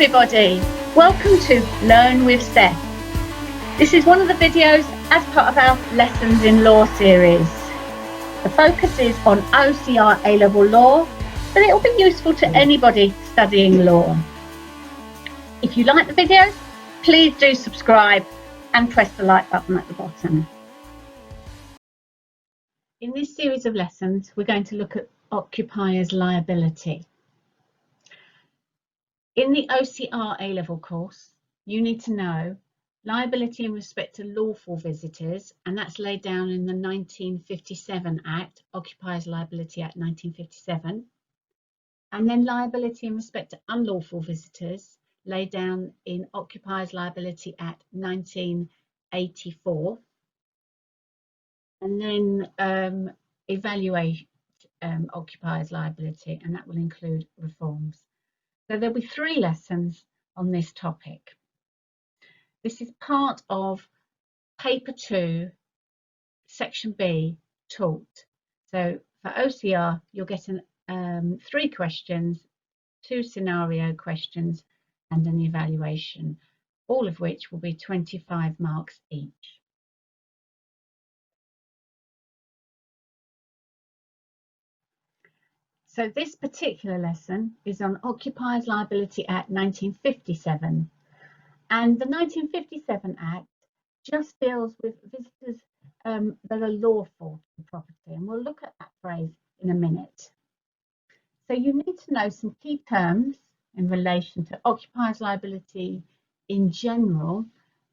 everybody, welcome to Learn with Steph. This is one of the videos as part of our Lessons in Law series. The focus is on OCR A Level Law, but it will be useful to anybody studying law. If you like the videos, please do subscribe and press the like button at the bottom. In this series of lessons, we're going to look at occupiers liability. In the OCR A Level course, you need to know liability in respect to lawful visitors, and that's laid down in the 1957 Act, Occupiers Liability Act 1957, and then liability in respect to unlawful visitors, laid down in Occupiers Liability Act 1984, and then evaluate occupiers liability, and that will include reforms. So there'll be 3 lessons on this topic. This is part of paper 2, section B tort. So for OCR, you're getting 3 questions, 2 scenario questions, and an evaluation, all of which will be 25 marks each. So this particular lesson is on Occupiers Liability Act 1957. And the 1957 Act just deals with visitors that are lawful to property. And we'll look at that phrase in a minute. So you need to know some key terms in relation to occupiers liability in general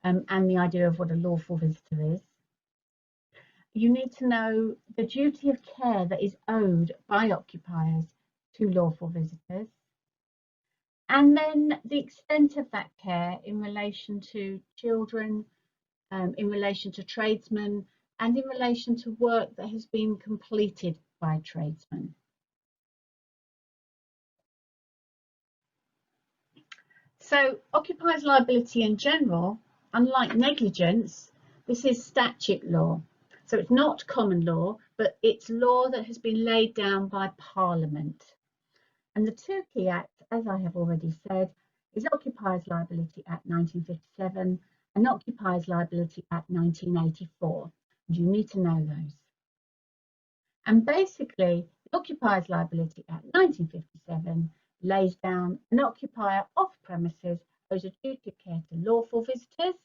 and the idea of what a lawful visitor is. You need to know the duty of care that is owed by occupiers to lawful visitors, and then the extent of that care in relation to children, in relation to tradesmen, and in relation to work that has been completed by tradesmen. So occupiers liability in general, unlike negligence, this is statute law. So it's not common law, but it's law that has been laid down by Parliament. And the 2 key acts, as I have already said, is Occupiers Liability Act 1957 and Occupiers Liability Act 1984. And you need to know those. And basically, the Occupiers Liability Act 1957 lays down an occupier off premises owes a duty of care to lawful visitors.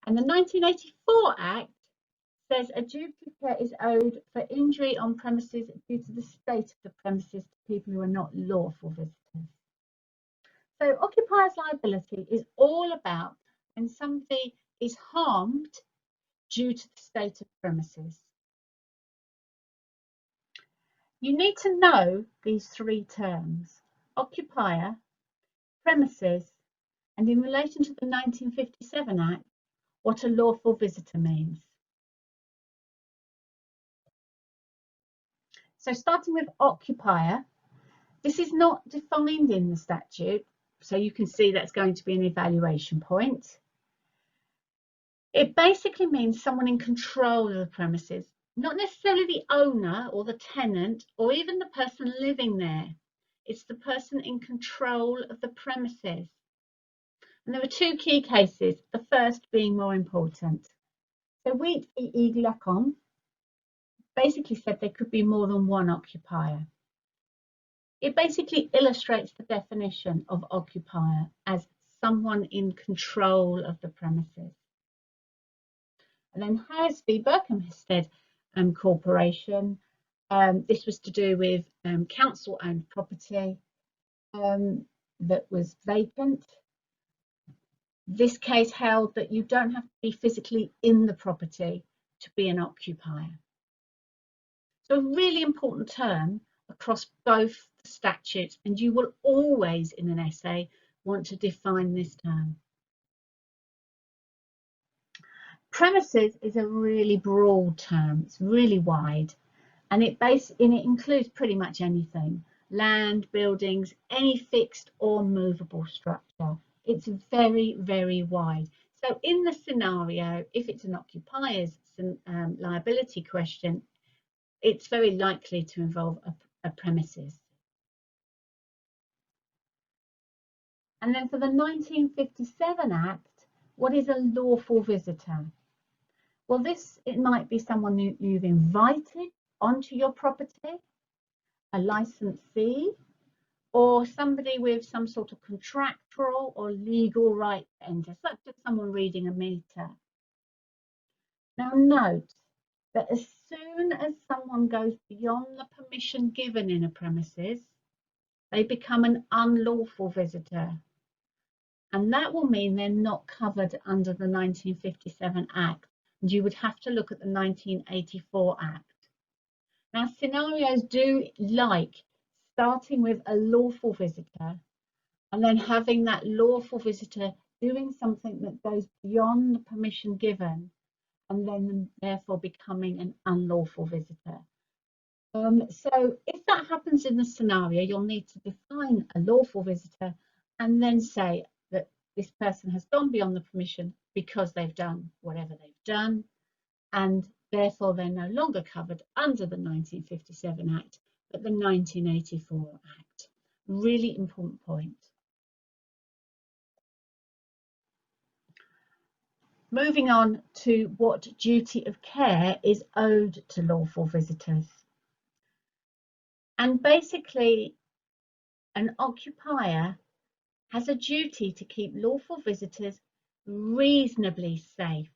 And the 1984 Act says a duty of care is owed for injury on premises due to the state of the premises to people who are not lawful visitors. So occupiers liability is all about when somebody is harmed due to the state of premises. You need to know these 3 terms: occupier, premises, and in relation to the 1957 Act, what a lawful visitor means. So starting with occupier, this is not defined in the statute, so you can see that's going to be an evaluation point. It basically means someone in control of the premises, not necessarily the owner or the tenant or even the person living there. It's the person in control of the premises. And there are 2 key cases, the first being more important. So Wheat v. Glasgow basically said there could be more than one occupier. It basically illustrates the definition of occupier as someone in control of the premises. And then Harris v. Berkhamsted Corporation, this was to do with council-owned property that was vacant. This case held that you don't have to be physically in the property to be an occupier. So a really important term across both the statutes, and you will always in an essay want to define this term. Premises is a really broad term, it's really wide, and it includes pretty much anything: land, buildings, any fixed or movable structure. It's very, very wide. So in the scenario, if it's an occupier's liability question, it's very likely to involve a premises. And then for the 1957 Act, what is a lawful visitor? Well, it might be someone you've invited onto your property, a licensee, or somebody with some sort of contractual or legal right to enter, such as someone reading a meter. Now note that as soon as someone goes beyond the permission given in a premises, they become an unlawful visitor. And that will mean they're not covered under the 1957 Act. And you would have to look at the 1984 Act. Now, scenarios do like starting with a lawful visitor and then having that lawful visitor doing something that goes beyond the permission given and then therefore becoming an unlawful visitor. So if that happens in the scenario, you'll need to define a lawful visitor and then say that this person has gone beyond the permission because they've done whatever they've done, and therefore they're no longer covered under the 1957 Act, but the 1984 Act. Really important point. Moving on to what duty of care is owed to lawful visitors. And basically, an occupier has a duty to keep lawful visitors reasonably safe.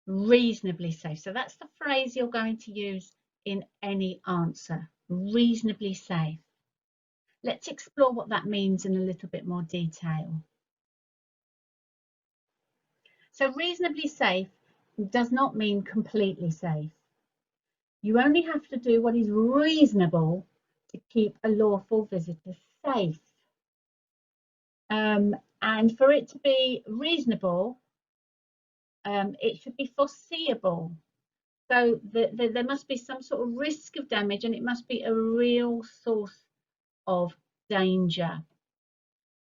Reasonably safe. So that's the phrase you're going to use in any answer. Reasonably safe. Let's explore what that means in a little bit more detail. So reasonably safe does not mean completely safe. You only have to do what is reasonable to keep a lawful visitor safe. And for it to be reasonable, it should be foreseeable. So there must be some sort of risk of damage, and it must be a real source of danger.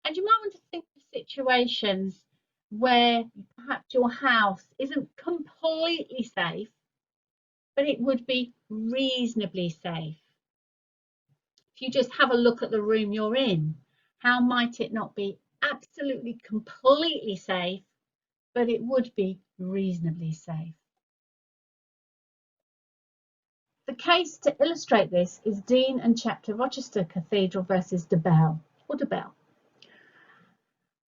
And you might want to think of situations where perhaps your house isn't completely safe, but it would be reasonably safe. If you just have a look at the room you're in, how might it not be absolutely completely safe, but it would be reasonably safe? The case to illustrate this is Dean and Chapter Rochester Cathedral versus DeBell, or DeBell.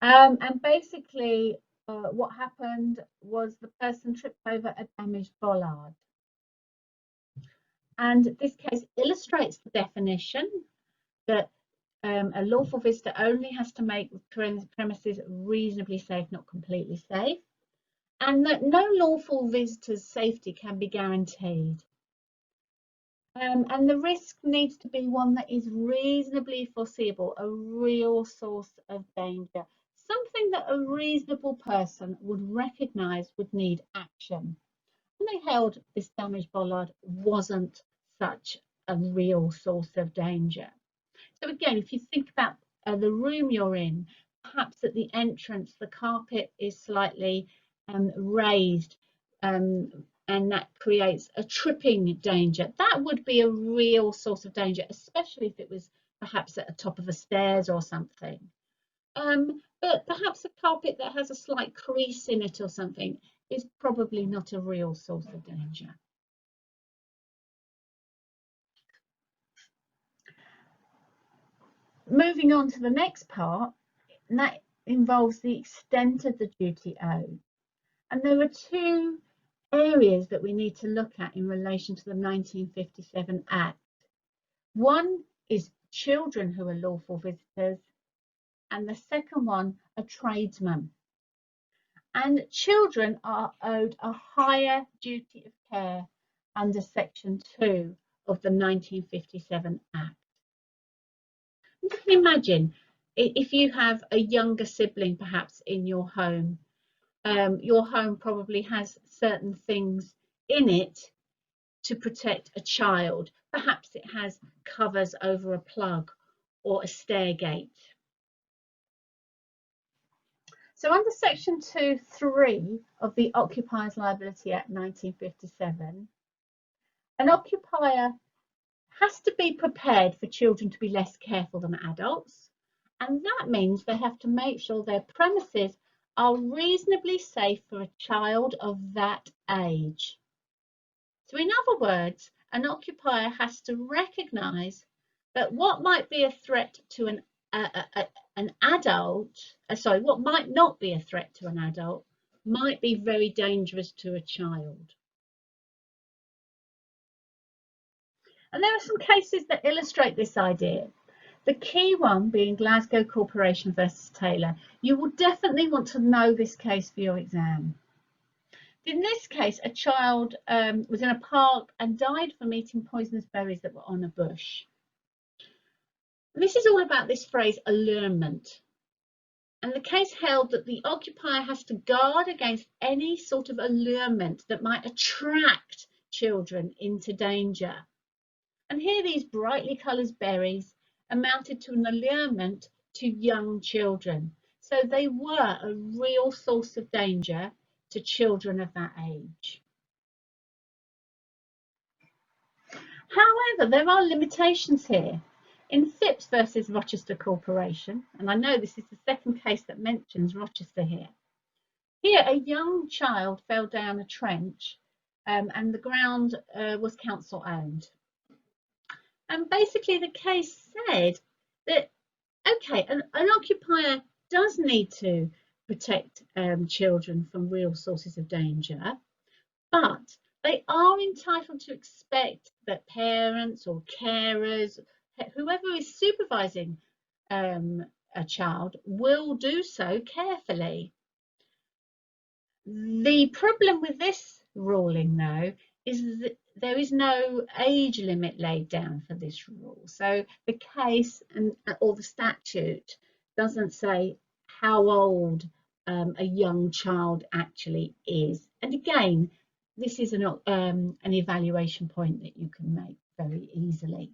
And basically what happened was the person tripped over a damaged bollard. And this case illustrates the definition that a lawful visitor only has to make premises reasonably safe, not completely safe, and that no lawful visitor's safety can be guaranteed. And the risk needs to be one that is reasonably foreseeable, a real source of danger, something that a reasonable person would recognise would need action. And they held this damaged bollard wasn't such a real source of danger. So again, if you think about the room you're in, perhaps at the entrance, the carpet is slightly raised, and that creates a tripping danger. That would be a real source of danger, especially if it was perhaps at the top of a stairs or something. But perhaps a carpet that has a slight crease in it or something is probably not a real source of danger. Moving on to the next part, and that involves the extent of the duty owed. And there are two areas that we need to look at in relation to the 1957 Act. One is children who are lawful visitors, and the second one are tradesmen. And children are owed a higher duty of care under Section 2 of the 1957 Act. You can imagine if you have a younger sibling perhaps in your home probably has certain things in it to protect a child. Perhaps it has covers over a plug or a stair gate. So under Section 2(3) of the Occupiers Liability Act 1957, an occupier has to be prepared for children to be less careful than adults, And that means they have to make sure their premises are reasonably safe for a child of that age. So in other words, an occupier has to recognise that what might be a threat to an adult, what might not be a threat to an adult, might be very dangerous to a child. And there are some cases that illustrate this idea. The key one being Glasgow Corporation versus Taylor. You will definitely want to know this case for your exam. In this case, a child was in a park and died from eating poisonous berries that were on a bush. And this is all about this phrase, allurement. And the case held that the occupier has to guard against any sort of allurement that might attract children into danger. And here these brightly coloured berries amounted to an allurement to young children. So they were a real source of danger to children of that age. However, there are limitations here. In Phipps versus Rochester Corporation, and I know this is the second case that mentions Rochester here. Here, a young child fell down a trench and the ground was council owned. And basically the case said that, okay, an occupier does need to protect children from real sources of danger, but they are entitled to expect that parents or carers, whoever is supervising a child, will do so carefully. The problem with this ruling, though, is that there is no age limit laid down for this rule. So the case or the statute doesn't say how old a young child actually is. And again, this is an evaluation point that you can make very easily.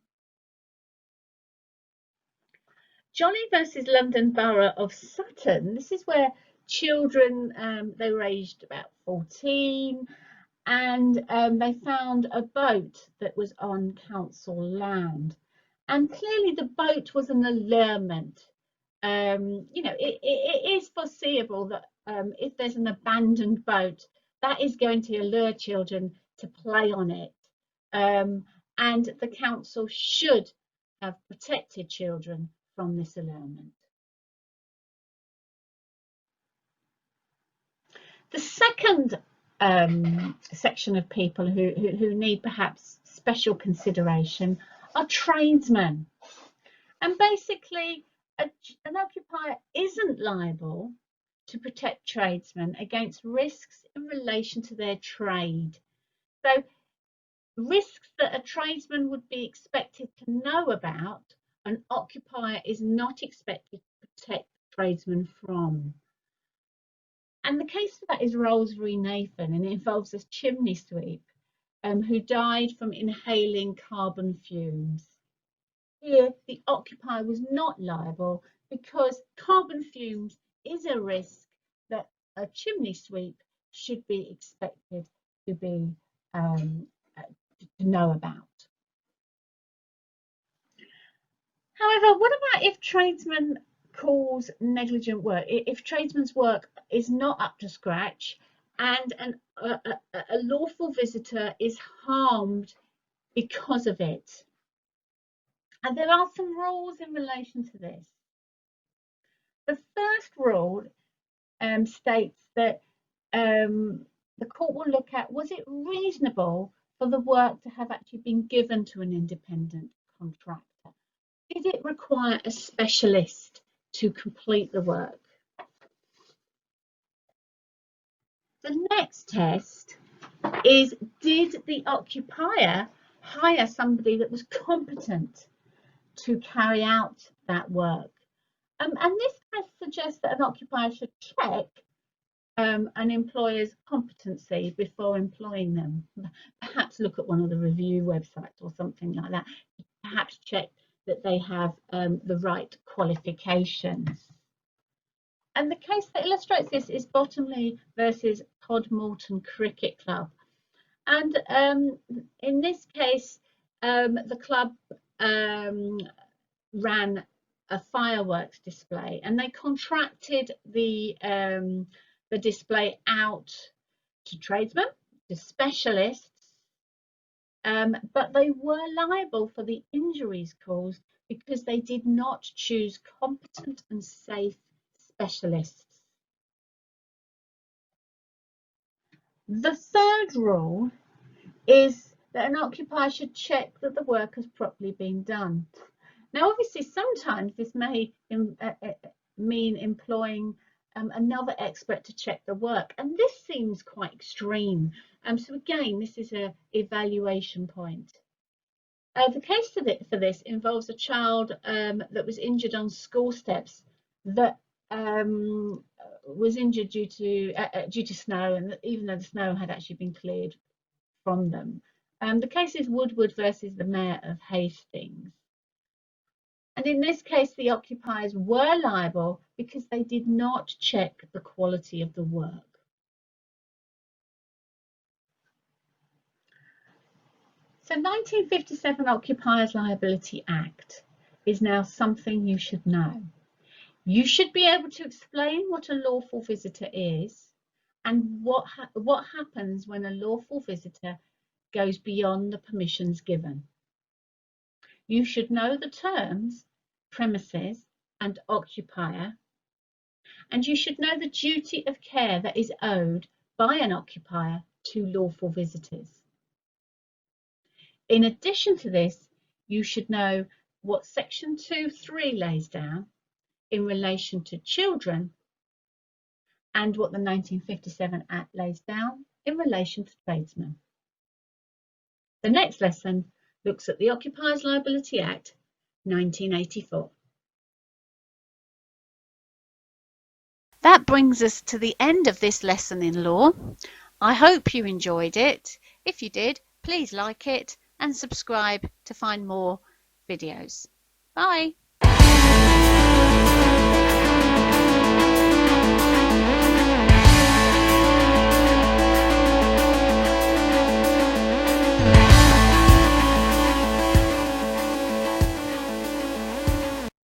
Johnny versus London Borough of Sutton. This is where children, they were aged about 14, and they found a boat that was on council land. And clearly the boat was an allurement. You know, it is foreseeable that if there's an abandoned boat, that is going to allure children to play on it. And the council should have protected children from this allurement. The second section of people who need perhaps special consideration are tradesmen. And basically, an occupier isn't liable to protect tradesmen against risks in relation to their trade. So risks that a tradesman would be expected to know about, an occupier is not expected to protect the tradesman from. And the case for that is Rolls Roynathan, and it involves a chimney sweep who died from inhaling carbon fumes. Here, the occupier was not liable because carbon fumes is a risk that a chimney sweep should be expected to be to know about. However, what about if tradesmen cause negligent work? If tradesmen's work is not up to scratch and a lawful visitor is harmed because of it? And there are some rules in relation to this. The first rule states that the court will look at, was it reasonable for the work to have actually been given to an independent contractor? Did it require a specialist to complete the work? The next test is, did the occupier hire somebody that was competent to carry out that work? And this test suggests that an occupier should check an employer's competency before employing them. Perhaps look at one of the review websites or something like that. Perhaps check that they have the right qualifications. And the case that illustrates this is Bottomley versus Todmorden Cricket Club. And in this case, the club ran a fireworks display, and they contracted the display out to tradesmen, to specialists, but they were liable for the injuries caused because they did not choose competent and safe specialists. The third rule is that an occupier should check that the work has properly been done. Now, obviously, sometimes this may mean employing another expert to check the work, and this seems quite extreme. So again, this is an evaluation point. The case for this involves a child that was injured on school steps that was injured due to snow, and even though the snow had actually been cleared from them. The case is Woodward versus the Mayor of Hastings. And in this case, the occupiers were liable because they did not check the quality of the work. So 1957 Occupiers Liability Act is now something you should know. You should be able to explain what a lawful visitor is and what happens when a lawful visitor goes beyond the permissions given. You should know the terms, premises and occupier, and you should know the duty of care that is owed by an occupier to lawful visitors. In addition to this, you should know what Section 2(3) lays down in relation to children and what the 1957 Act lays down in relation to tradesmen. The next lesson looks at the Occupiers Liability Act 1984. That brings us to the end of this lesson in law. I hope you enjoyed it. If you did, please like it and subscribe to find more videos. Bye.